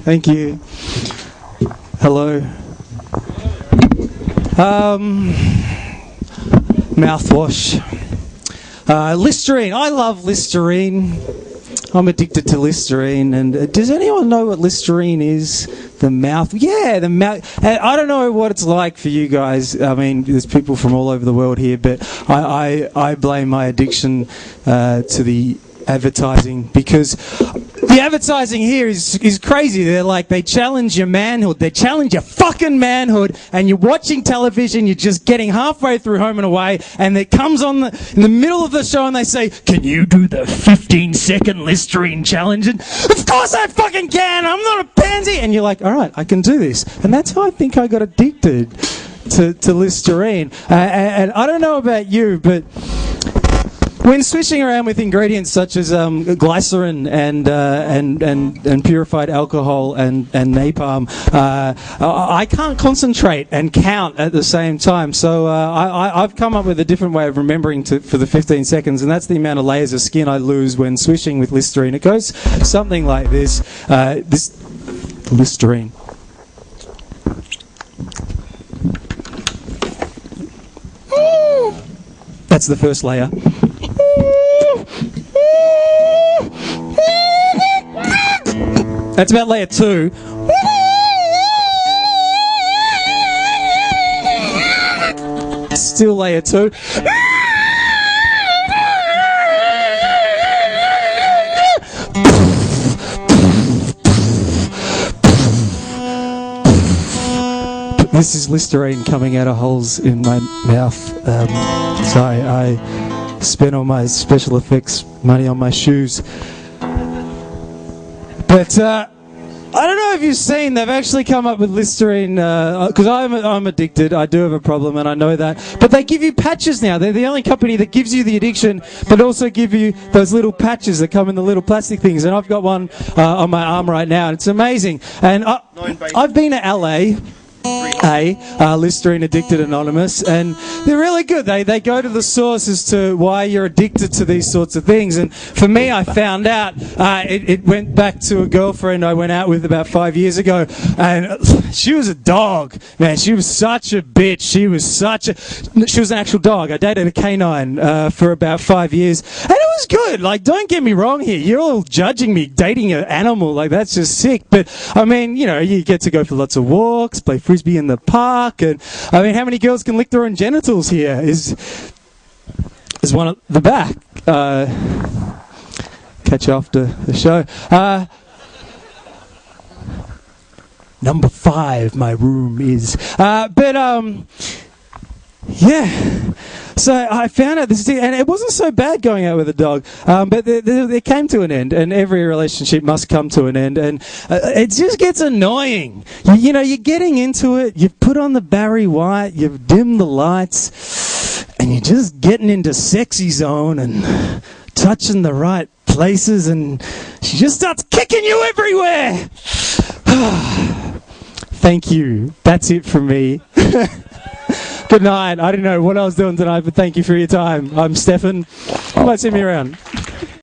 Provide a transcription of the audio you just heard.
Thank you. Hello. Mouthwash. Listerine. I love Listerine. I'm addicted to Listerine. And does anyone know what Listerine is? The mouth. Yeah, the mouth. I don't know what it's like for you guys. I mean, there's people from all over the world here, but I blame my addiction to the advertising, because the advertising here is crazy. They challenge your manhood. They challenge your fucking manhood, and you're watching television, you're just getting halfway through Home and Away, and it comes on in the middle of the show and they say, can you do the 15-second Listerine challenge? And of course I fucking can. I'm not a pansy. And you're like, all right, I can do this. And that's how I think I got addicted to Listerine. And I don't know about you, but when switching around with ingredients such as glycerin and purified alcohol and napalm, I can't concentrate and count at the same time. So I've come up with a different way of remembering for the 15 seconds, and that's the amount of layers of skin I lose when swishing with Listerine. It goes something like this. This Listerine. That's the first layer. That's about layer 2. Still layer 2. This is Listerine coming out of holes in my mouth. So I spent all my special effects money on my shoes. But I don't know if you've seen, they've actually come up with Listerine, because I'm addicted, I do have a problem, and I know that. But they give you patches now. They're the only company that gives you the addiction, but also give you those little patches that come in the little plastic things. And I've got one on my arm right now, and it's amazing. And I've been to LA. Listerine Addicted Anonymous, and they're really good. They go to the source as to why you're addicted to these sorts of things. And for me, I found out it went back to a girlfriend I went out with about 5 years ago, and she was a dog, man. She was such a bitch. She was an actual dog. I dated a canine for about 5 years, and it was good. Like, don't get me wrong here. You're all judging me dating an animal. Like, that's just sick. But I mean, you know, you get to go for lots of walks, play frisbee in the park, and I mean, how many girls can lick their own genitals here? Is one at the back. Catch you after the show. Number 5, my room is. Yeah. So I found out this thing, and it wasn't so bad going out with a dog, but it came to an end, and every relationship must come to an end, and it just gets annoying. You know, you're getting into it, you've put on the Barry White, you've dimmed the lights, and you're just getting into sexy zone and touching the right places, and she just starts kicking you everywhere. Thank you. That's it from me. Good night. I don't know what I was doing tonight, but thank you for your time. I'm Steffan. You might see me around.